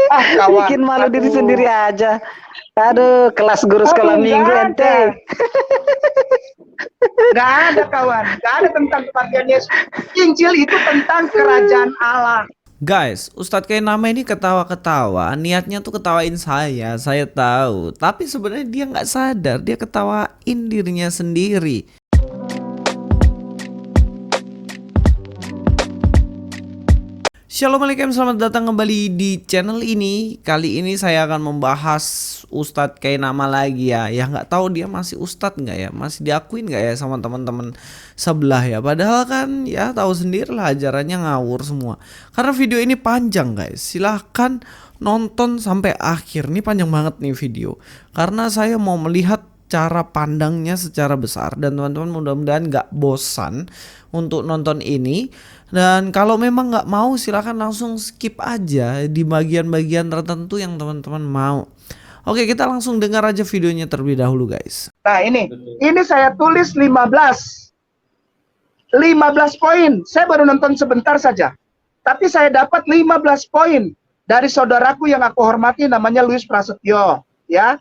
Ah kawan, Bikin malu diri aduh, sendiri aja. Aduh, kelas guru sekolah aduh minggu ente. nggak ada kawan, nggak ada tentang kematian Yesus. Injil itu tentang kerajaan Allah. Guys, Ustadz kayak nama ini ketawa-ketawa, niatnya tuh ketawain saya tahu. Tapi sebenarnya dia nggak sadar, dia ketawain dirinya sendiri. Assalamualaikum, selamat datang kembali di channel ini. Kali ini saya akan membahas Ustadz kayak nama lagi ya. Ya nggak tahu dia masih Ustadz nggak ya, masih diakuin nggak ya sama teman-teman sebelah ya. Padahal kan ya tahu sendiri lah ajarannya ngawur semua. Karena video ini panjang guys, silahkan nonton sampai akhir. Ini panjang banget nih video. Karena saya mau melihat cara pandangnya secara besar, dan teman-teman mudah-mudahan gak bosan untuk nonton ini. Dan kalau memang gak mau, silahkan langsung skip aja di bagian-bagian tertentu yang teman-teman mau. Oke, kita langsung dengar aja videonya terlebih dahulu guys. Nah ini saya tulis 15 poin. Saya baru nonton sebentar saja, tapi saya dapat 15 poin dari saudaraku yang aku hormati, namanya Luis Prasetyo ya.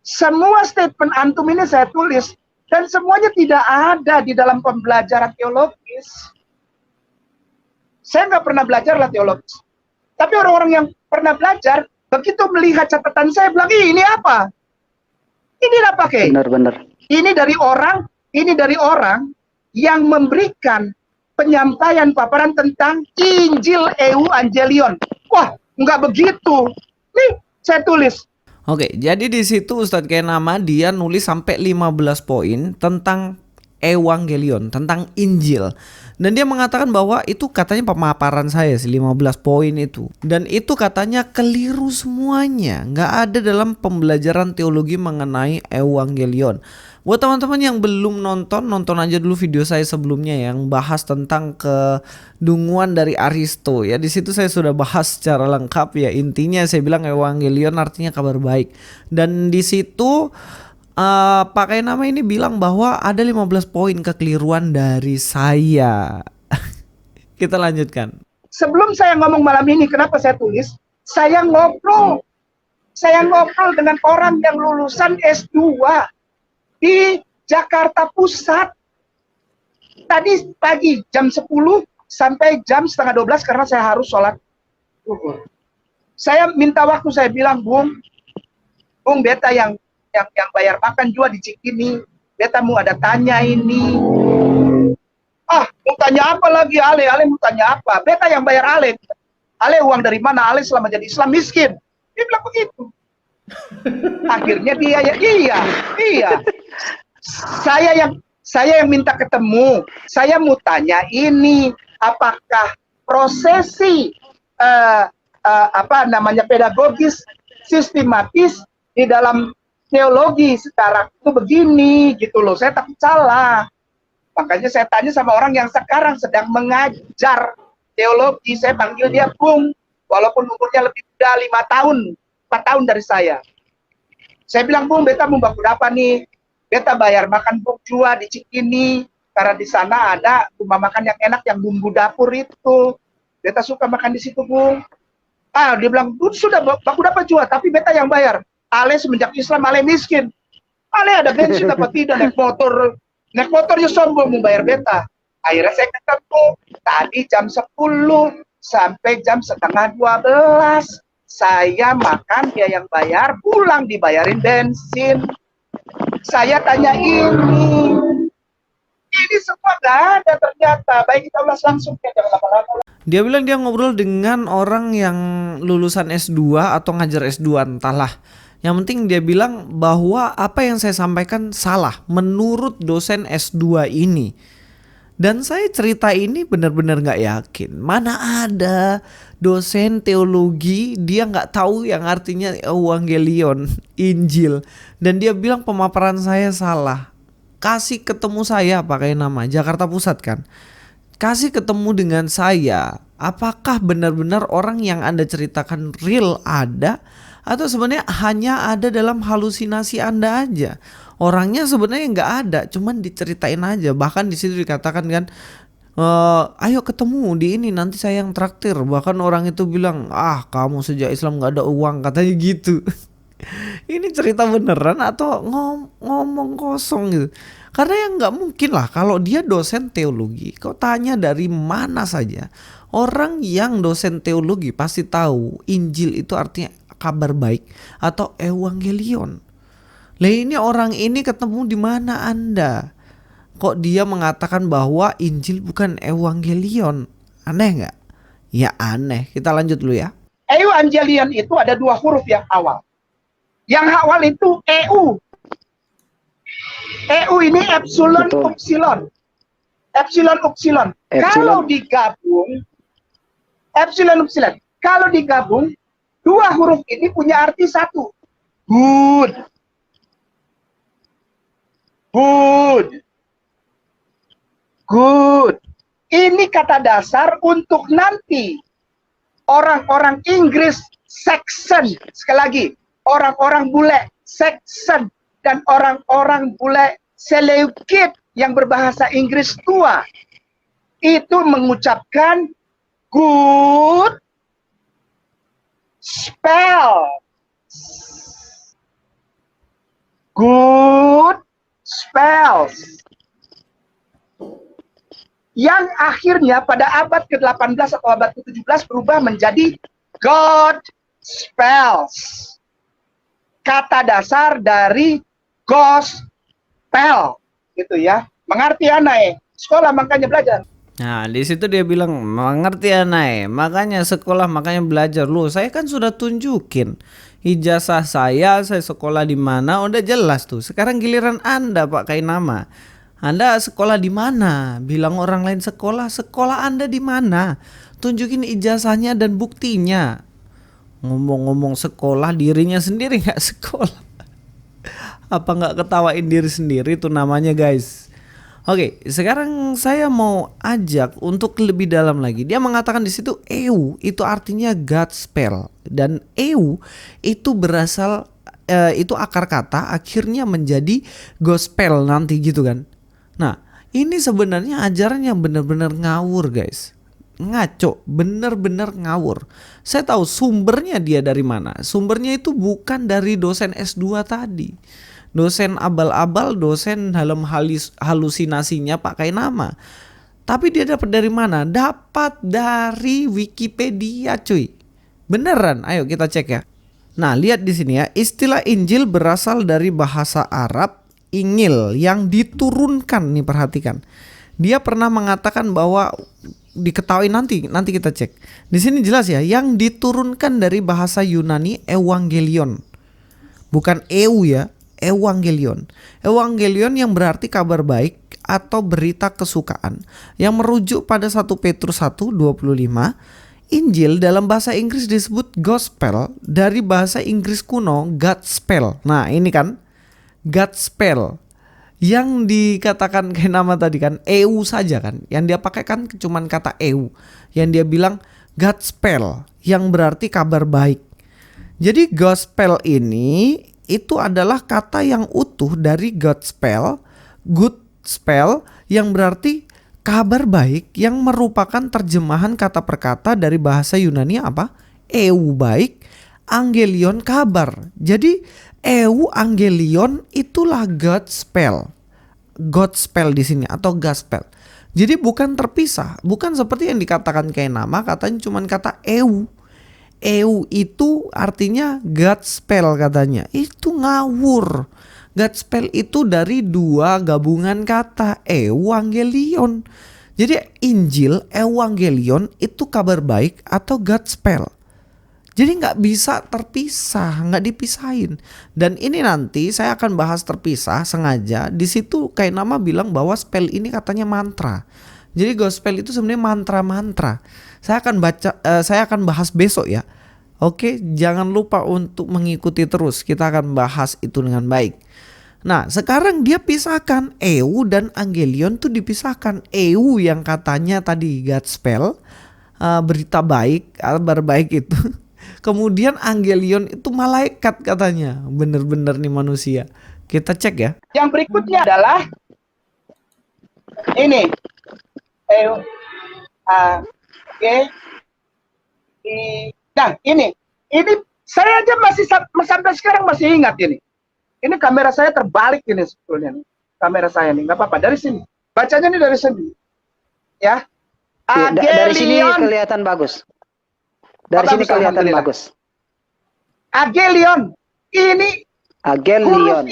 Semua statement antum ini saya tulis, dan semuanya tidak ada di dalam pembelajaran teologis. Saya nggak pernah belajar lah teologis. Tapi orang-orang yang pernah belajar, begitu melihat catatan saya bilang, ini apa? Ini apa, Kay? Benar-benar. Ini dari orang yang memberikan penyampaian paparan tentang Injil Evangelion. Wah, nggak begitu. Nih, saya tulis. Oke, jadi di situ Ustadz kayak nama dia nulis sampai 15 poin tentang Evangelion, tentang Injil. Dan dia mengatakan bahwa itu katanya pemaparan saya sih 15 poin itu. Dan itu katanya keliru semuanya. Nggak ada dalam pembelajaran teologi mengenai Evangelion. Buat teman-teman yang belum nonton aja dulu video saya sebelumnya yang bahas tentang kedunguan dari Aristo ya. Di situ saya sudah bahas secara lengkap ya. Intinya saya bilang Evangelion artinya kabar baik. Dan di situ pakai nama ini bilang bahwa ada 15 poin kekeliruan dari saya. Kita lanjutkan. Sebelum saya ngomong malam ini, kenapa saya tulis? Saya ngobrol dengan orang yang lulusan S2 di Jakarta Pusat. Tadi pagi jam 10 sampai jam setengah 12 karena saya harus sholat zuhur. Saya minta waktu, saya bilang, Bung beta yang bayar makan juga di Cikini, beta mau ada tanya ini. Ah, mau tanya apa lagi Ale mau tanya apa? Beta yang bayar Ale uang dari mana? Ale selama jadi Islam miskin. Dia bilang begitu. Akhirnya dia ya iya. Saya yang minta ketemu. Saya mau tanya ini, apakah prosesi pedagogis sistematis di dalam teologi sekarang itu begini gitu loh. Saya takut salah. Makanya saya tanya sama orang yang sekarang sedang mengajar teologi. Saya panggil dia Bung, walaupun umurnya lebih muda 4 tahun dari saya. Saya bilang, Bung, beta mau baku apa nih? Beta bayar makan Bung Jua di Cikini, karena di sana ada rumah makan yang enak, yang bumbu dapur itu. Beta suka makan di situ, Bung. Ah, dia bilang, sudah baku dapat Jua, tapi beta yang bayar. Ale semenjak Islam, Ale miskin. Ale ada bensin apa tidak, naik motornya sombong membayar beta. Akhirnya saya ketemu tadi jam 10 sampai jam setengah 12. Saya makan, dia yang bayar, pulang dibayarin bensin. Saya tanya ini semua nggak ada ternyata. Baik, kita ulas langsung ya, jangan lama-lama. Dia bilang dia ngobrol dengan orang yang lulusan S2 atau ngajar S2 entahlah. Yang penting dia bilang bahwa apa yang saya sampaikan salah menurut dosen S2 ini. Dan saya cerita ini benar-benar gak yakin. Mana ada dosen teologi dia gak tahu yang artinya Evangelion, Injil. Dan dia bilang pemaparan saya salah. Kasih ketemu saya pakai nama Jakarta Pusat kan. Kasih ketemu dengan saya. Apakah benar-benar orang yang Anda ceritakan real ada? Atau sebenarnya hanya ada dalam halusinasi Anda aja? Orangnya sebenarnya nggak ada, cuman diceritain aja. Bahkan di situ dikatakan kan, Ayo ketemu di ini nanti saya yang traktir. Bahkan orang itu bilang, ah kamu sejak Islam nggak ada uang katanya gitu. Ini cerita beneran atau ngomong kosong gitu? Karena yang nggak mungkin lah kalau dia dosen teologi. Kau tanya dari mana saja, orang yang dosen teologi pasti tahu Injil itu artinya kabar baik atau evangelion. Lah ini orang ini ketemu di mana Anda? Kok dia mengatakan bahwa Injil bukan evangelion? Aneh nggak? Ya aneh. Kita lanjut dulu ya. Evangelion itu ada 2 huruf yang awal. Yang awal itu EU. EU ini epsilon Betul. upsilon. Epsilon upsilon. Kalau digabung, epsilon upsilon. Kalau digabung, 2 huruf ini punya arti satu. Good. Good. Good. Ini kata dasar untuk nanti orang-orang Inggris Saxon. Sekali lagi, orang-orang bule Saxon dan orang-orang bule Seleukid yang berbahasa Inggris tua itu mengucapkan good spell. Good spells. Yang akhirnya pada abad ke-18 atau abad ke-17 berubah menjadi God spells. Kata dasar dari gospel gitu ya. Mengerti aneh. Sekolah makanya belajar. Nah, di situ dia bilang mengerti aneh, makanya sekolah makanya belajar. Loh, saya kan sudah tunjukin ijazah saya sekolah di mana, udah jelas tuh. Sekarang giliran Anda Pak Kainama. Anda sekolah di mana? Bilang orang lain sekolah, sekolah Anda di mana? Tunjukin ijazahnya dan buktinya. Ngomong-ngomong sekolah, dirinya sendiri nggak sekolah. Apa nggak ketawain diri sendiri tuh namanya guys. Oke, sekarang saya mau ajak untuk lebih dalam lagi. Dia mengatakan di situ EU itu artinya God spell dan EU itu berasal itu akar kata akhirnya menjadi gospel nanti gitu kan. Nah, ini sebenarnya ajaran yang benar-benar ngawur guys. Ngaco, benar-benar ngawur. Saya tahu sumbernya dia dari mana. Sumbernya itu bukan dari dosen S2 tadi. Dosen abal-abal, dosen dalam halusinasinya Pak Kainama. Tapi dia dapat dari mana? Dapat dari Wikipedia cuy. Beneran, ayo kita cek ya. Nah, lihat di sini ya. Istilah Injil berasal dari bahasa Arab Ingil yang diturunkan nih, perhatikan. Dia pernah mengatakan bahwa diketahui nanti kita cek. Di sini jelas ya, yang diturunkan dari bahasa Yunani evangelion. Bukan EU ya, evangelion. Evangelion yang berarti kabar baik atau berita kesukaan yang merujuk pada 1 Petrus 1:25. Injil dalam bahasa Inggris disebut gospel dari bahasa Inggris kuno Godspell. Nah, ini kan Godspell. Yang dikatakan kayak nama tadi kan EU saja kan. Yang dia pakai kan cuman kata EU. Yang dia bilang Godspell yang berarti kabar baik. Jadi gospel ini itu adalah kata yang utuh dari Godspell, good spell yang berarti kabar baik yang merupakan terjemahan kata per kata dari bahasa Yunani apa? EU baik, angelion kabar. Jadi evangelion itulah Godspell. Godspell di sini atau gospel. Jadi bukan terpisah, bukan seperti yang dikatakan kayak nama katanya cuman kata EU. EU itu artinya Godspell katanya. Itu ngawur. Godspell itu dari 2 gabungan kata evangelion. Jadi Injil, evangelion itu kabar baik atau Godspell. Jadi nggak bisa terpisah, nggak dipisahin. Dan ini nanti saya akan bahas terpisah sengaja. Di situ kayak nama bilang bahwa spell ini katanya mantra. Jadi gospel itu sebenarnya mantra-mantra. Saya akan bahas besok ya. Oke, jangan lupa untuk mengikuti terus. Kita akan bahas itu dengan baik. Nah, sekarang dia pisahkan EU dan angelion tuh dipisahkan. EU yang katanya tadi Godspell, berita baik, kabar baik itu. Kemudian angelion itu malaikat katanya. Bener-bener nih manusia. Kita cek ya. Yang berikutnya adalah ini. Oke. Nah, ini saya aja masih sampai sekarang masih ingat ini. Ini kamera saya terbalik ini sebetulnya. Kamera saya nih, nggak apa-apa. Dari sini. Bacanya nih dari sini. Ya. Dari sini Agelion. kelihatan bagus. Dari sini kelihatan bagus. Agelion. Ini Agelion.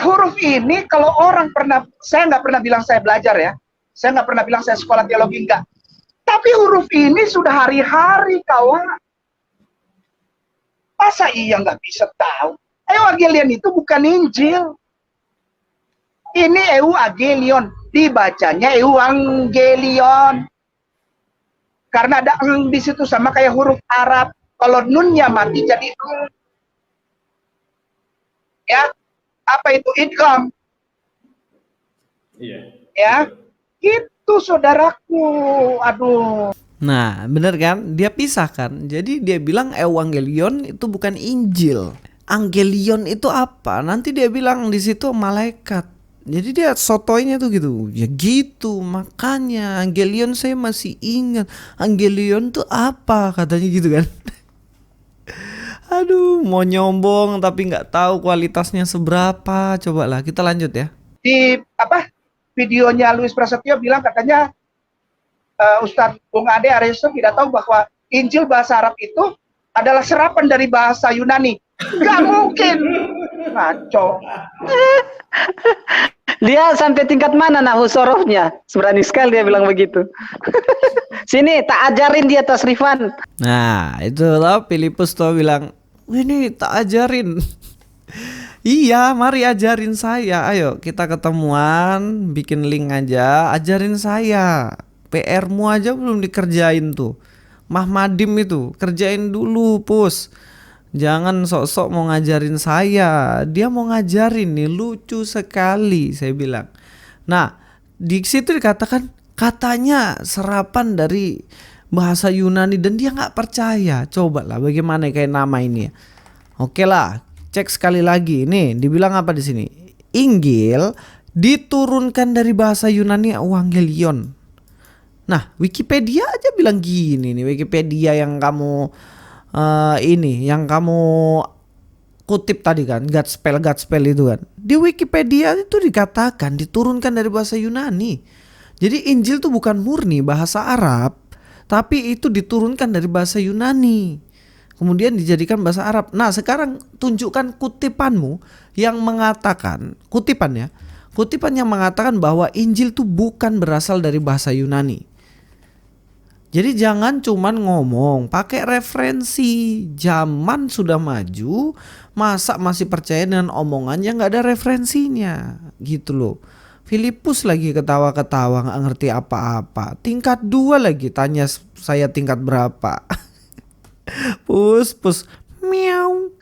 huruf ini kalau orang saya nggak pernah bilang saya belajar ya. Saya nggak pernah bilang saya sekolah teologi, enggak. Tapi huruf ini sudah hari-hari kawan. Masa iya nggak bisa tahu? Evangelion itu bukan Injil. Ini Evangelion, dibacanya Evangelion. Karena ada eng di situ sama kayak huruf Arab. Kalau nunnya mati jadi eng. Ya, apa itu idgham? Iya. Ya, itu saudaraku. Aduh. Nah, bener kan? Dia pisahkan. Jadi dia bilang Evangelion itu bukan Injil. Angelion itu apa? Nanti dia bilang di situ malaikat. Jadi dia sotoynya tuh gitu. Ya gitu, makanya Angelion saya masih ingat. Angelion tuh apa? Katanya gitu kan. Aduh, mau nyombong tapi nggak tahu kualitasnya seberapa. Cobalah kita lanjut ya. Di videonya Luis Prasetyo bilang katanya Ustadz Bung Ade Aryaso tidak tahu bahwa Injil bahasa Arab itu adalah serapan dari bahasa Yunani. Gak mungkin. Ngaco. Dia sampai tingkat mana nahusorohnya? Berani sekali dia bilang begitu. Sini tak ajarin dia tasrifan. Nah, itu loh Filipus tuh bilang, ini tak ajarin. Iya, mari ajarin saya. Ayo kita ketemuan, bikin link aja, ajarin saya. PR-mu aja belum dikerjain tuh. Mahmadim itu, kerjain dulu, Pus. Jangan sok-sok mau ngajarin saya. Dia mau ngajarin nih, lucu sekali saya bilang. Nah, di situ dikatakan katanya serapan dari bahasa Yunani dan dia nggak percaya. Coba lah bagaimana kayak nama ini ya. Oke lah, cek sekali lagi. Nih, dibilang apa di sini? Injil diturunkan dari bahasa Yunani Evangelion. Nah, Wikipedia aja bilang gini nih, Wikipedia yang kamu yang kamu kutip tadi kan, Godspell itu kan. Di Wikipedia itu dikatakan diturunkan dari bahasa Yunani. Jadi Injil itu bukan murni bahasa Arab, tapi itu diturunkan dari bahasa Yunani. Kemudian dijadikan bahasa Arab. Nah, sekarang tunjukkan kutipanmu yang mengatakan, kutipan yang mengatakan bahwa Injil itu bukan berasal dari bahasa Yunani. Jadi jangan cuman ngomong, pakai referensi. Zaman sudah maju, masa masih percaya dengan omongan yang gak ada referensinya, gitu loh. Filipus lagi ketawa-ketawa gak ngerti apa-apa. Tingkat 2 lagi, tanya saya tingkat berapa. Pus, miau.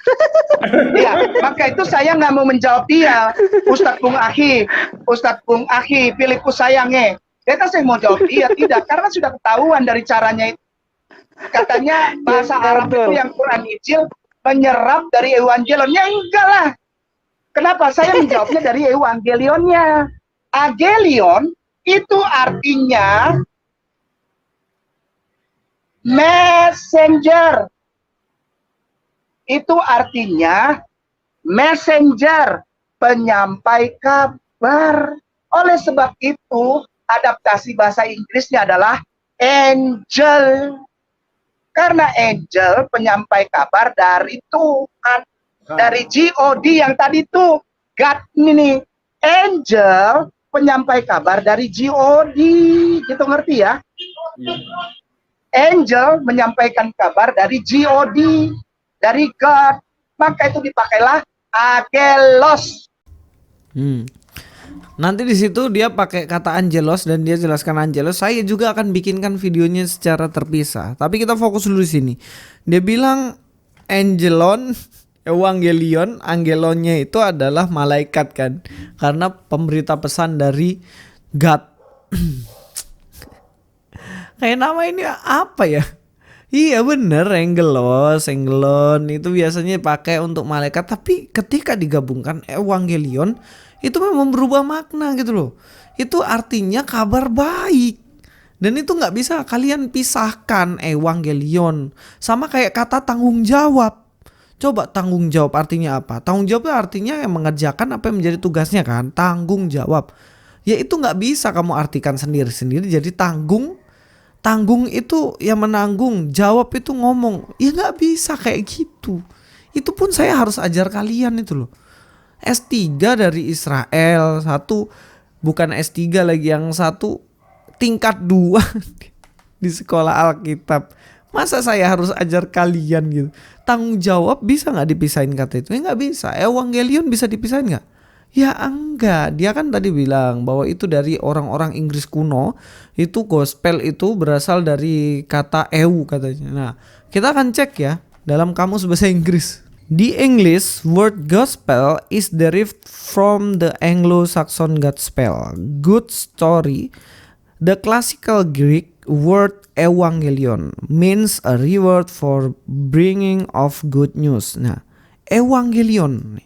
Ya, maka itu saya nggak mau menjawab dia, Ustadz Bung Akhi, Filipus sayangnya. Kita saya mau jawab dia tidak, karena sudah ketahuan dari caranya itu. Katanya bahasa Arab itu yang Quran Injil menyerap dari Evangelionnya, enggak lah. Kenapa? Saya menjawabnya dari Evangelionnya. Agelion itu artinya messenger. Itu artinya messenger, penyampai kabar. Oleh sebab itu, adaptasi bahasa Inggrisnya adalah angel. Karena angel penyampai kabar dari Tuhan. Dari God yang tadi tuh. God ini. Angel penyampai kabar dari God. Gitu ngerti ya? Angel menyampaikan kabar dari God. Dari God. Maka itu dipakailah agelos. Nanti di situ dia pakai kata angelos dan dia jelaskan angelos. Saya juga akan bikinkan videonya secara terpisah. Tapi kita fokus dulu di sini. Dia bilang angelon, evangelion, angelonnya itu adalah malaikat kan. Karena pemberita pesan dari God. Kayak nama ini apa ya? Iya bener, engelon itu biasanya pakai untuk malaikat, tapi ketika digabungkan evangelion itu memang berubah makna gitu loh. Itu artinya kabar baik. Dan itu nggak bisa kalian pisahkan evangelion sama kayak kata tanggung jawab. Coba tanggung jawab artinya apa? Tanggung jawab itu artinya yang mengerjakan apa yang menjadi tugasnya kan, tanggung jawab. Ya itu nggak bisa kamu artikan sendiri-sendiri jadi tanggung. Tanggung itu yang menanggung, jawab itu ngomong. Ya nggak bisa kayak gitu. Itu pun saya harus ajar kalian itu loh. S3 dari Israel, satu bukan S3 lagi, yang satu tingkat 2 di sekolah Alkitab. Masa saya harus ajar kalian gitu? Tanggung jawab bisa nggak dipisahin kata itu? Ya nggak bisa. Evangelion bisa dipisahin nggak? Ya enggak. Dia kan tadi bilang bahwa itu dari orang-orang Inggris kuno. Itu gospel itu berasal dari kata eu katanya. Nah, kita akan cek ya dalam kamus bahasa Inggris. The English word gospel is derived from the Anglo-Saxon gospel, good story. The classical Greek word evangelion means a reward for bringing of good news. Nah, evangelion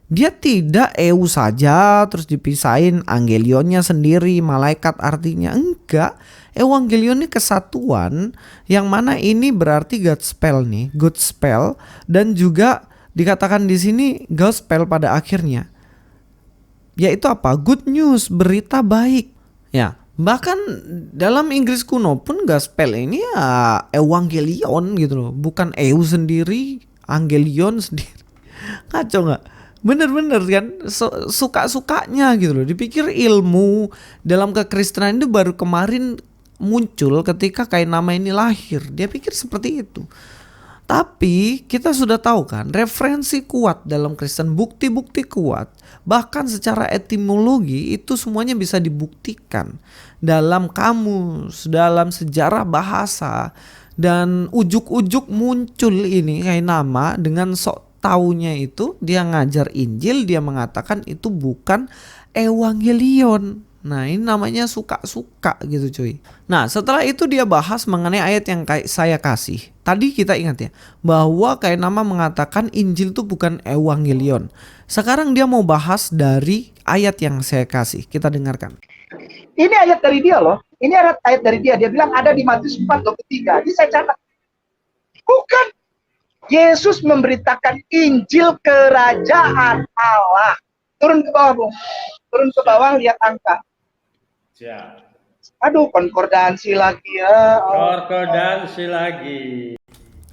dia tidak eu saja terus dipisahin angelionnya sendiri, malaikat artinya enggak. Evangelion ini kesatuan yang mana ini berarti gospel nih, good spell, dan juga dikatakan di sini gospel pada akhirnya. Yaitu apa? Good news, berita baik. Ya, bahkan dalam Inggris kuno pun gospel ini ya evangelion gitu loh, bukan eu sendiri, angelion sendiri. Kacau nggak? Bener-bener kan suka-sukanya gitu loh. Dipikir ilmu dalam kekristenan itu baru kemarin muncul ketika kain nama ini lahir. Dia pikir seperti itu. Tapi kita sudah tahu kan referensi kuat dalam Kristen, bukti-bukti kuat. Bahkan secara etimologi itu semuanya bisa dibuktikan dalam kamus, dalam sejarah bahasa. Dan ujuk-ujuk muncul ini kain nama dengan sok taunya itu dia ngajar Injil, dia mengatakan itu bukan evangelion. Nah ini namanya suka-suka gitu cuy. Nah setelah itu dia bahas mengenai ayat yang kayak saya kasih. Tadi kita ingat ya bahwa kayak nama mengatakan Injil itu bukan evangelion. Sekarang dia mau bahas dari ayat yang saya kasih. Kita dengarkan. Ini ayat dari dia loh. Ini ayat dari dia. Dia bilang ada di Matius 4:23. Ini saya catat. Bukan. Yesus memberitakan Injil kerajaan Allah. Turun ke bawah, Bung. Turun ke bawah, lihat angka. Siap. Aduh, konkordansi lagi ya. Konkordansi lagi.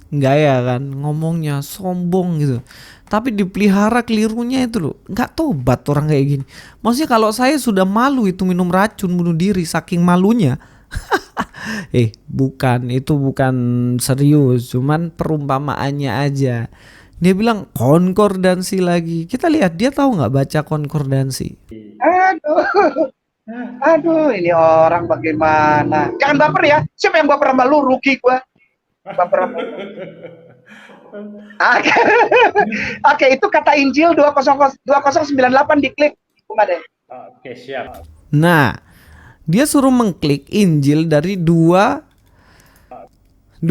Enggak ya kan, ngomongnya sombong gitu. Tapi dipelihara kelirunya itu loh. Enggak tobat orang kayak gini. Maksudnya kalau saya sudah malu itu minum racun bunuh diri saking malunya. Bukan, itu bukan serius, cuman perumpamaannya aja. Dia bilang konkordansi lagi. Kita lihat dia tahu nggak baca konkordansi. Aduh, ini orang bagaimana? Jangan baper ya. Siapa yang baper sama lu? Rugi gua. Baper sama lu. Oke, itu kata Injil 2098 diklik. Oke, siap. Nah, dia suruh mengklik Injil dari 2098.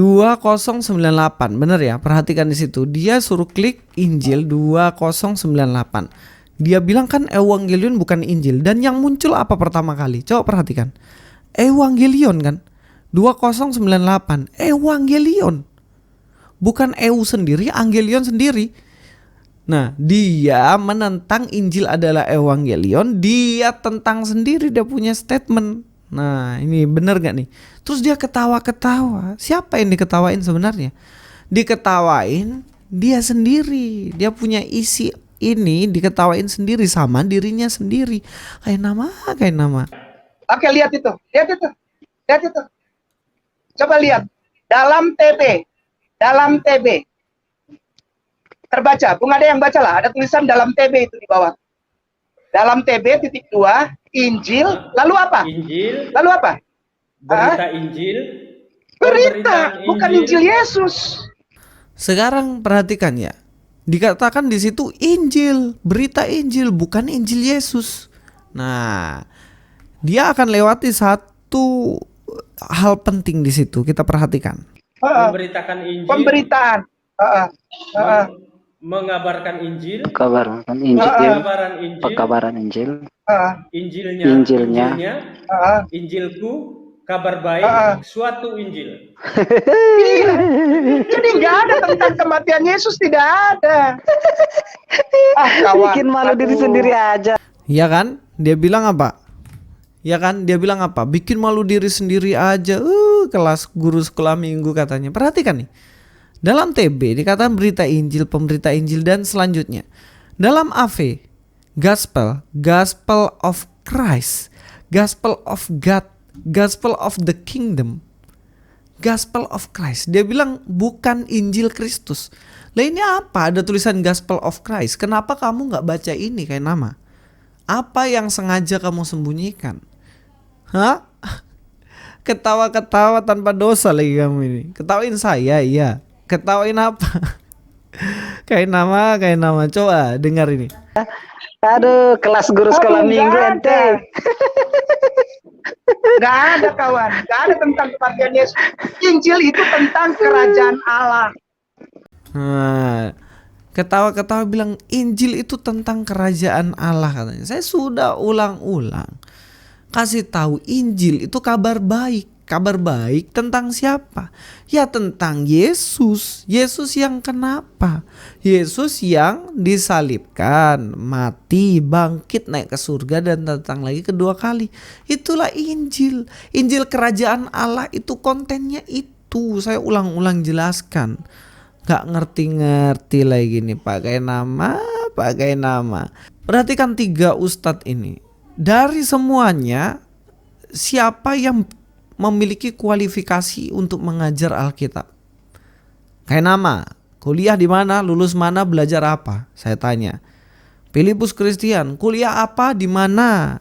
Bener ya? Perhatikan di situ. Dia suruh klik Injil 2098. Dia bilang kan evangelion bukan Injil. Dan yang muncul apa pertama kali? Coba perhatikan. Evangelion kan? 2098. Evangelion. Bukan eu sendiri, angelion sendiri. Nah, dia menentang Injil adalah evangelion, dia tentang sendiri, dia punya statement. Nah, ini benar gak nih? Terus dia ketawa-ketawa. Siapa yang diketawain sebenarnya? Diketawain dia sendiri. Dia punya isi ini diketawain sendiri sama dirinya sendiri. Kayak nama. Oke, lihat itu. Coba lihat. Dalam TB. Terbaca, Bung ada yang baca lah, ada tulisan dalam TB itu di bawah. Dalam TB .2 Injil, lalu apa? Injil. Lalu apa? Berita Injil. Berita, bukan Injil Yesus. Sekarang perhatikan ya. Dikatakan di situ Injil, berita Injil, bukan Injil Yesus. Nah, dia akan lewati satu hal penting di situ. Kita perhatikan. memberitakan Injil, Pemberitaan. Heeh. Heeh. mengabarkan Injil, Kabaran Injil, pengabaran Injil, pekabaran Injil, Heeh. Injilnya, Injilnya. Heeh. Injilku, kabar baik, suatu Injil. Iya. Jadi nggak ada tentang kematian Yesus, tidak ada. Kawan. bikin malu diri Aduh. sendiri aja. Ya kan? Dia bilang apa? Ya kan? Dia bilang apa? Bikin malu diri sendiri aja. Kelas guru sekolah minggu katanya. Perhatikan nih. Dalam TB dikatakan berita Injil, pemberita Injil dan selanjutnya. Dalam AV, Gospel, Gospel of Christ, Gospel of God, Gospel of the Kingdom, Gospel of Christ. Dia bilang bukan Injil Kristus. Lah ini apa? Ada tulisan Gospel of Christ. Kenapa kamu nggak baca ini kayak nama? Apa yang sengaja kamu sembunyikan? Hah? Ketawa-ketawa tanpa dosa lagi kamu ini. Ketawain saya, iya. Ketawain apa? Kayak nama. Coba dengar ini. Aduh, kelas guru sekolah minggu ente. Nggak ada kawan, nggak ada tentang kematian Yesus. Injil itu tentang kerajaan Allah. Nah, ketawa-ketawa bilang Injil itu tentang kerajaan Allah katanya. Saya sudah ulang-ulang kasih tahu Injil itu kabar baik. Kabar baik tentang siapa? Ya tentang Yesus. Yesus yang kenapa? Yesus yang disalibkan, mati, bangkit, naik ke surga dan datang lagi kedua kali. Itulah Injil. Injil kerajaan Allah itu kontennya itu. Saya ulang-ulang jelaskan. Gak ngerti-ngerti lagi nih, pakai nama. Perhatikan 3 ustadz ini. Dari semuanya, siapa yang memiliki kualifikasi untuk mengajar Alkitab? Kayak nama, kuliah di mana, lulus mana, belajar apa? Saya tanya. Filipus Christian, kuliah apa, di mana,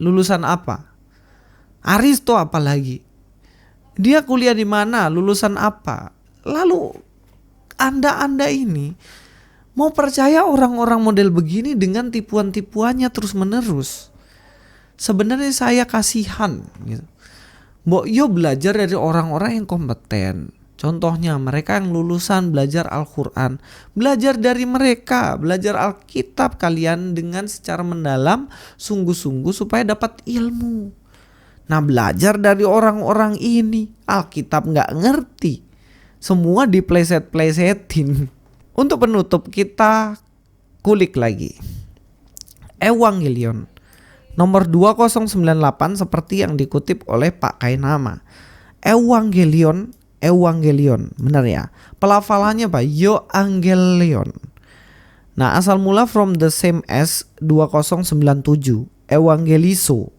lulusan apa? Aristo apalagi? Dia kuliah di mana, lulusan apa? Lalu Anda ini mau percaya orang-orang model begini dengan tipuan-tipuannya terus menerus? Sebenarnya saya kasihan gitu. Mbok yo belajar dari orang-orang yang kompeten. Contohnya mereka yang lulusan belajar Al-Quran. Belajar dari mereka, belajar Alkitab kalian dengan secara mendalam, sungguh-sungguh supaya dapat ilmu. Nah belajar dari orang-orang ini, Alkitab gak ngerti. Semua dipleset-plesetin. Untuk penutup kita kulik lagi Evangelion nomor 2098 seperti yang dikutip oleh Pak Kainama. Evangelion, benar ya? Pelafalannya apa? Evangelion. Nah, asal mula from the same as 2097, Evangelizo.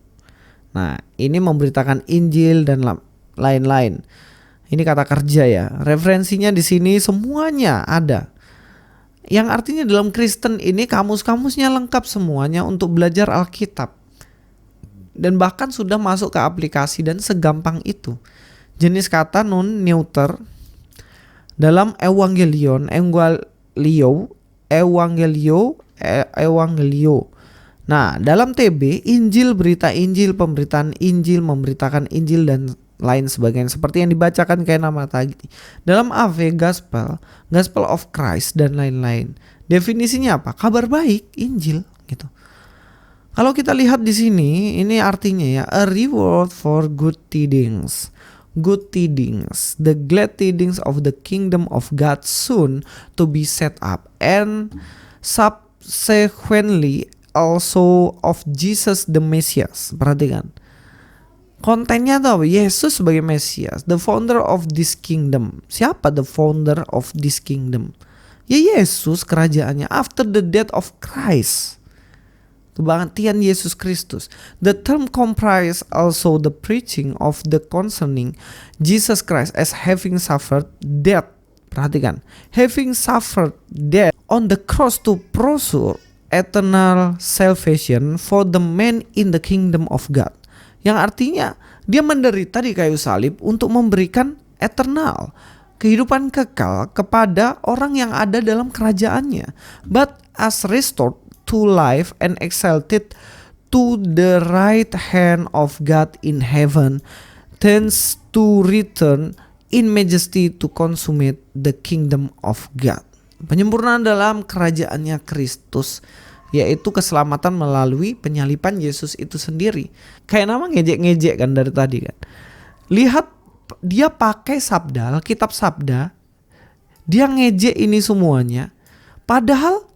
Nah, ini memberitakan Injil dan lain-lain. Ini kata kerja ya. Referensinya di sini semuanya ada. Yang artinya dalam Kristen ini kamus-kamusnya lengkap semuanya untuk belajar Alkitab. Dan bahkan sudah masuk ke aplikasi dan segampang itu. Jenis kata non neuter dalam Evangelion, Evangelio. Nah, dalam TB, Injil, berita Injil, pemberitaan Injil, memberitakan Injil dan lain sebagainya seperti yang dibacakan kayak nama tadi. Dalam AV, Gospel of Christ dan lain-lain. Definisinya apa? Kabar baik, Injil gitu. Kalau kita lihat di sini, ini artinya ya, a reward for good tidings. Good tidings, the glad tidings of the kingdom of God soon to be set up, and subsequently also of Jesus the Messias. Perhatikan. Kontennya tuh Yesus sebagai Mesias, the founder of this kingdom. Siapa the founder of this kingdom? Ya Yesus, kerajaannya after the death of Christ. Kebangkitan Yesus Kristus. The term comprise also the preaching of the concerning Jesus Christ as having suffered death. Perhatikan, having suffered death on the cross to pursue eternal salvation for the man in the kingdom of God. Yang artinya dia menderita di kayu salib untuk memberikan eternal, kehidupan kekal kepada orang yang ada dalam kerajaannya. But as restored to life and exalted to the right hand of God in heaven, tends to return in majesty to consummate the kingdom of God. Penyempurnaan dalam kerajaannya Kristus, yaitu keselamatan melalui penyalipan Yesus itu sendiri. Kayak nama ngejek-ngejek kan dari tadi kan. Lihat dia pakai sabda, Alkitab sabda, dia ngejek ini semuanya. Padahal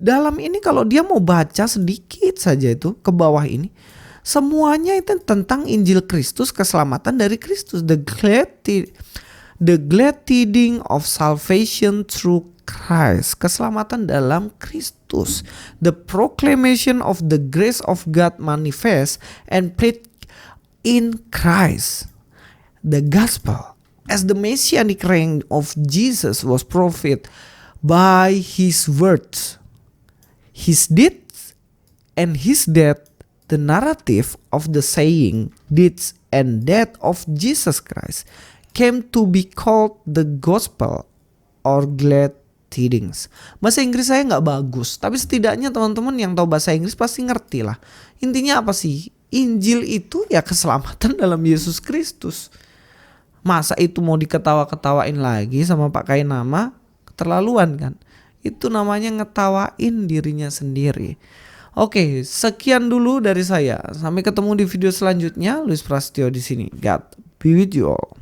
dalam ini kalau dia mau baca sedikit saja itu ke bawah ini, semuanya itu tentang Injil Kristus, keselamatan dari Kristus, the glad tidings of salvation through Christ, keselamatan dalam Kristus, the proclamation of the grace of God manifest and preached in Christ, the gospel as the messianic reign of Jesus was proved by his words, his deeds, and his death, the narrative of the saying, deeds, and death of Jesus Christ came to be called the gospel or glad tidings. Bahasa Inggris saya nggak bagus, tapi setidaknya teman-teman yang tahu bahasa Inggris pasti ngerti lah. Intinya apa sih? Injil itu ya keselamatan dalam Yesus Kristus. Masa itu mau diketawa-ketawain lagi sama Pak Kainama? Keterlaluan kan? Itu namanya ngetawain dirinya sendiri. Oke, sekian dulu dari saya. Sampai ketemu di video selanjutnya. Luis Prasetyo di sini. God be with you all.